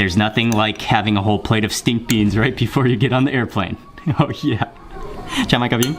There's nothing like having a whole plate of stink beans right before you get on the airplane. Oh yeah. Chào mày các bạn.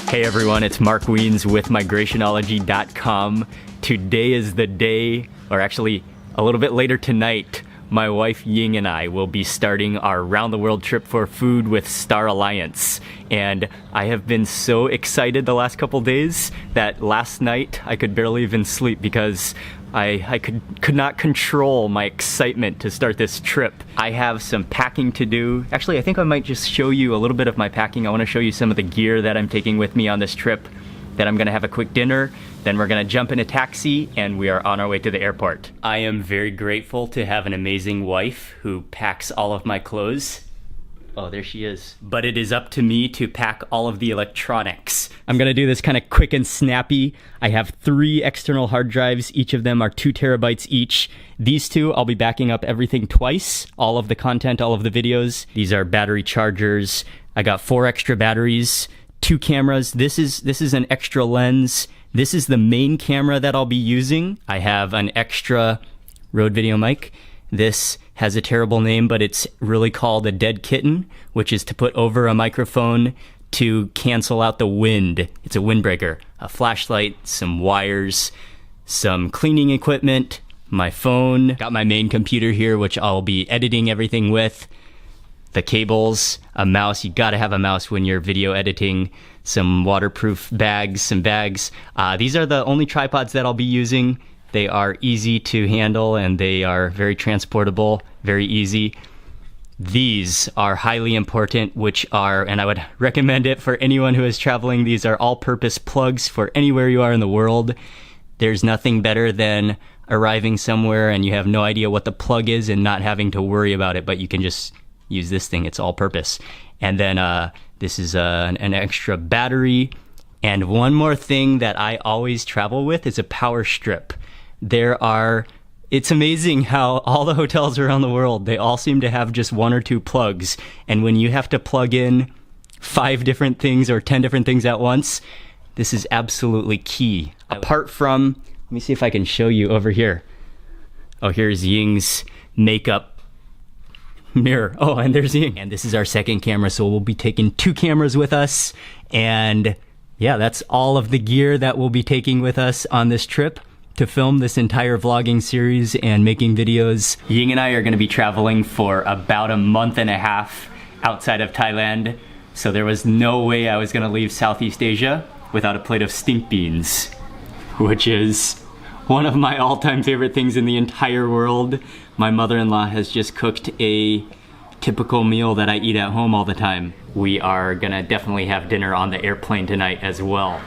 Hey everyone, it's Mark Wiens with migrationology.com. Today is the day, or actually a little bit later tonight, my wife Ying and I will be starting our round the world trip for food with Star Alliance. And I have been so excited the last couple days that last night I could barely even sleep because I could not control my excitement to start this trip. I have some packing to do. Actually, I think I might just show you a little bit of my packing. I want to show you some of the gear that I'm taking with me on this trip. Then I'm gonna have a quick dinner, then we're gonna jump in a taxi, and we are on our way to the airport. I am very grateful to have an amazing wife who packs all of my clothes. Oh, there she is. But it is up to me to pack all of the electronics. I'm gonna do this kind of quick and snappy. I have 3 external hard drives. Each of them are 2 terabytes each. These 2, I'll be backing up everything twice. All of the content, all of the videos. These are battery chargers. I got 4 extra batteries. 2 cameras. This is an extra lens. This is the main camera that I'll be using. I have an extra Rode video mic. This has a terrible name, but it's really called a dead kitten, which is to put over a microphone to cancel out the wind. It's a windbreaker. A flashlight, some wires, some cleaning equipment, my phone. Got my main computer here, which I'll be editing everything with. The cables, a mouse. You gotta have a mouse when you're video editing. Some waterproof bags, some bags. These are the only tripods that I'll be using. They are easy to handle and they are very transportable, very easy. These are highly important, which are, and I would recommend it for anyone who is traveling, these are all-purpose plugs for anywhere you are in the world. There's nothing better than arriving somewhere and you have no idea what the plug is and not having to worry about it, but you can just use this thing. It's all purpose. And then this is an extra battery. And one more thing that I always travel with is a power strip. It's amazing how all the hotels around the world, they all seem to have just 1 or 2 plugs. And when you have to plug in 5 different things or 10 different things at once, this is absolutely key. Apart from, let me see if I can show you over here. Oh, here's Ying's makeup mirror. Oh, and there's Ying. And this is our second camera, so we'll be taking 2 cameras with us. And yeah, that's all of the gear that we'll be taking with us on this trip to film this entire vlogging series and making videos. Ying and I are gonna be traveling for about a month and a half outside of Thailand. So there was no way I was gonna leave Southeast Asia without a plate of stink beans, which is one of my all-time favorite things in the entire world. My mother-in-law has just cooked a typical meal that I eat at home all the time. We are gonna definitely have dinner on the airplane tonight as well.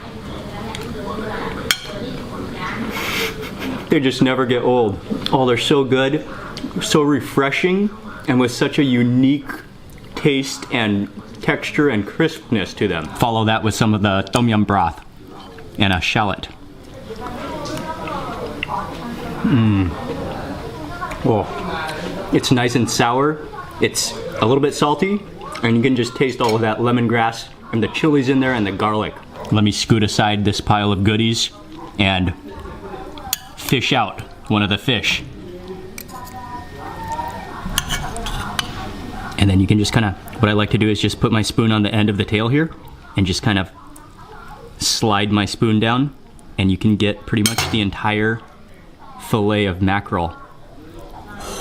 They just never get old. Oh, they're so good, so refreshing, and with such a unique taste and texture and crispness to them. Follow that with some of the tom yum broth and a shallot. Oh, it's nice and sour. It's a little bit salty, and you can just taste all of that lemongrass and the chilies in there and the garlic. Let me scoot aside this pile of goodies and fish out one of the fish. And then you can just kind of, what I like to do is just put my spoon on the end of the tail here and just kind of slide my spoon down, and you can get pretty much the entire fillet of mackerel.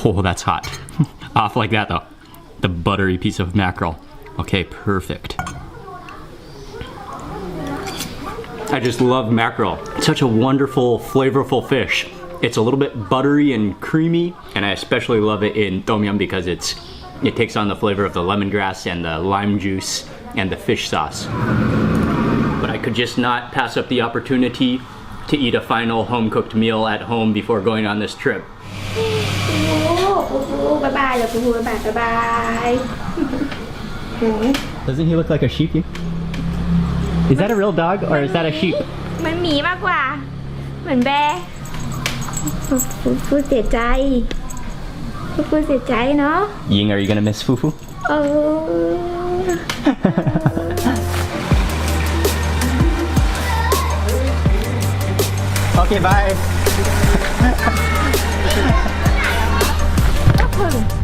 Oh, that's hot. Off like that though. The buttery piece of mackerel. Okay, perfect. I just love mackerel. It's such a wonderful, flavorful fish. It's a little bit buttery and creamy, and I especially love it in tom yum because it takes on the flavor of the lemongrass and the lime juice and the fish sauce. But I could just not pass up the opportunity to eat a final home-cooked meal at home before going on this trip. Bye-bye, bye-bye. Doesn't he look like a sheep? Is that a real dog or is that a sheep? เหมือนหมีมากกว่า เหมือนแบร์ฟูเสียใจฟูเสียใจเนาะ Ying, are you gonna miss Fufu? Okay, bye.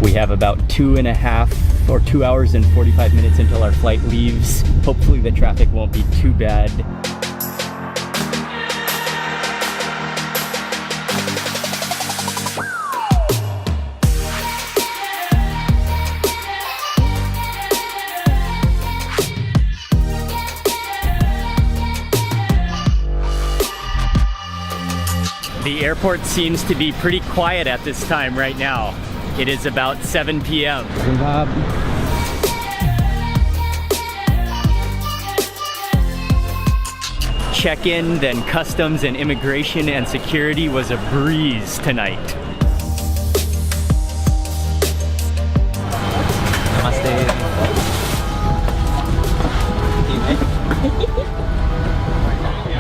We have about 2 hours and 45 minutes until our flight leaves. Hopefully the traffic won't be too bad. The airport seems to be pretty quiet at this time right now. It is about 7 p.m. Check-in, then customs and immigration and security was a breeze tonight.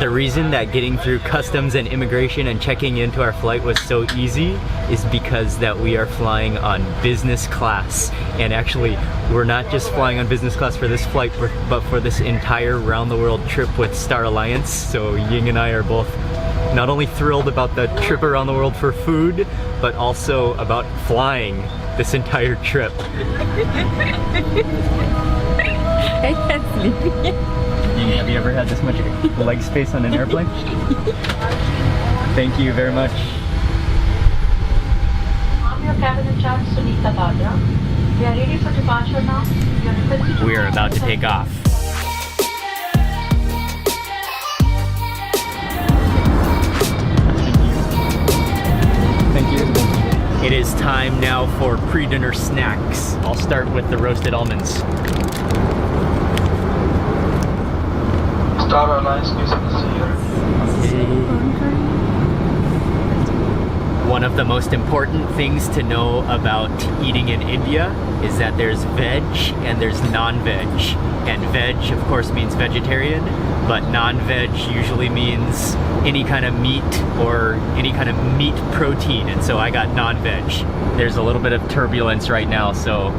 The reason that getting through customs and immigration and checking into our flight was so easy is because that we are flying on business class. And actually, we're not just flying on business class for this flight, but for this entire round the world trip with Star Alliance. So Ying and I are both not only thrilled about the trip around the world for food, but also about flying this entire trip. I can't sleep. Have you ever had this much leg space on an airplane? Thank you very much. I'm your cabin in charge, Sunita Bhadra. We are ready for departure now. You are requested to We are about to take off. Thank you. It is time now for pre-dinner snacks. I'll start with the roasted almonds. Star Alliance News here. One of the most important things to know about eating in India is that there's veg and there's non-veg. And veg, of course, means vegetarian, but non-veg usually means any kind of meat or any kind of meat protein. And so I got non-veg. There's a little bit of turbulence right now, so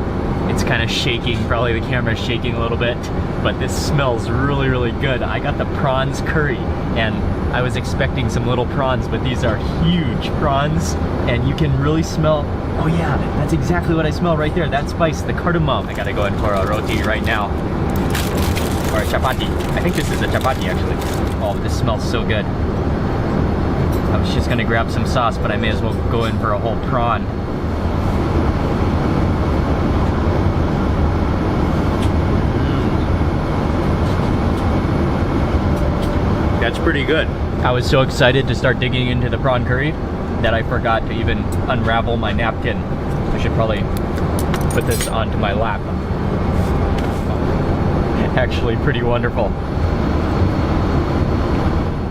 it's kind of shaking. Probably the camera's shaking a little bit, but this smells really, really good. I got the prawns curry, and I was expecting some little prawns, but these are huge prawns, and you can really smell, oh yeah, that's exactly what I smell right there, that spice, the cardamom. I gotta go in for a roti right now, or a chapati. I think this is a chapati actually. Oh, this smells so good. I was just gonna grab some sauce, but I may as well go in for a whole prawn. That's pretty good. I was so excited to start digging into the prawn curry that I forgot to even unravel my napkin. I should probably put this onto my lap. Actually pretty wonderful.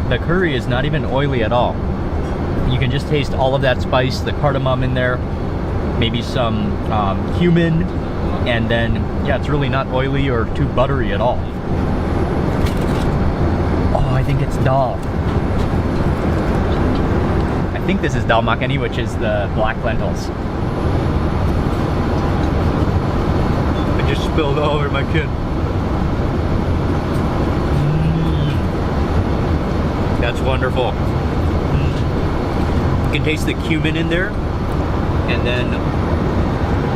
The curry is not even oily at all. You can just taste all of that spice, the cardamom in there, maybe some cumin, and then, yeah, it's really not oily or too buttery at all. I think it's dal. I think this is dal makhani, which is the black lentils. I just spilled all over my kid. That's wonderful. You can taste the cumin in there, and then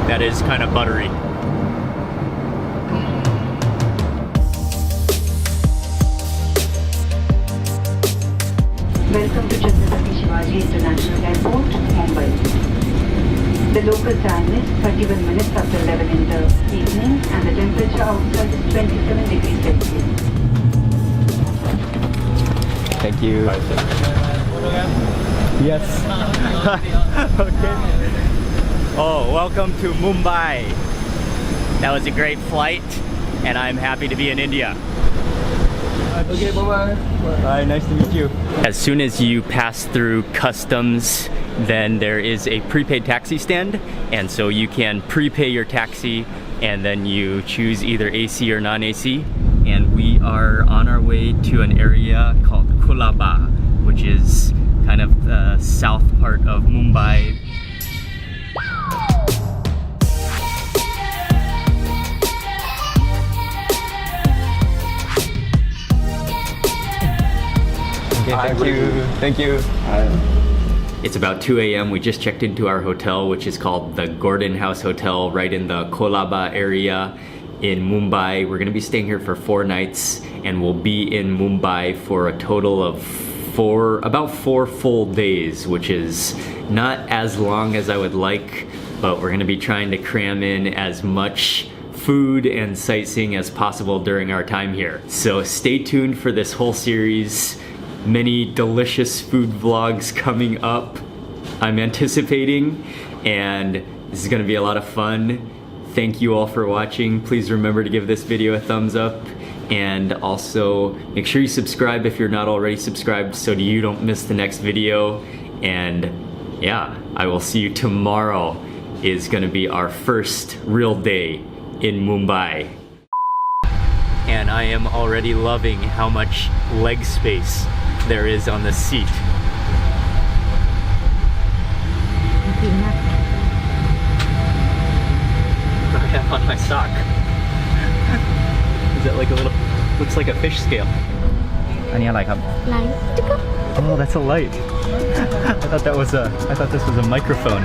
that is kind of buttery. Welcome to Chhatrapati Shivaji International Airport, Mumbai. The local time is 31 minutes after 11 in the evening, and the temperature outside is 27 degrees Celsius. Thank you. Yes. Okay. Oh, welcome to Mumbai. That was a great flight, and I'm happy to be in India. Okay, bye-bye. Bye, nice to meet you. As soon as you pass through customs, then there is a prepaid taxi stand, and so you can prepay your taxi and then you choose either AC or non-AC. And we are on our way to an area called Colaba, which is kind of the south part of Mumbai. Thank you. It's about 2 a.m. We just checked into our hotel, which is called the Gordon House Hotel, right in the Kolaba area in Mumbai. We're gonna be staying here for 4 nights, and we'll be in Mumbai for a total of about 4 full days, which is not as long as I would like, but we're gonna be trying to cram in as much food and sightseeing as possible during our time here. So stay tuned for this whole series. Many delicious food vlogs coming up, I'm anticipating, and this is gonna be a lot of fun. Thank you all for watching. Please remember to give this video a thumbs up, and also make sure you subscribe if you're not already subscribed so you don't miss the next video. And yeah, I will see you tomorrow. Is gonna be our first real day in Mumbai. And I am already loving how much leg space there is on the seat. I have on my sock. Is that like a little, looks like a fish scale. อันนี้อะไรครับ ไหลจิ๊ก Oh, that's a light. I thought this was a microphone.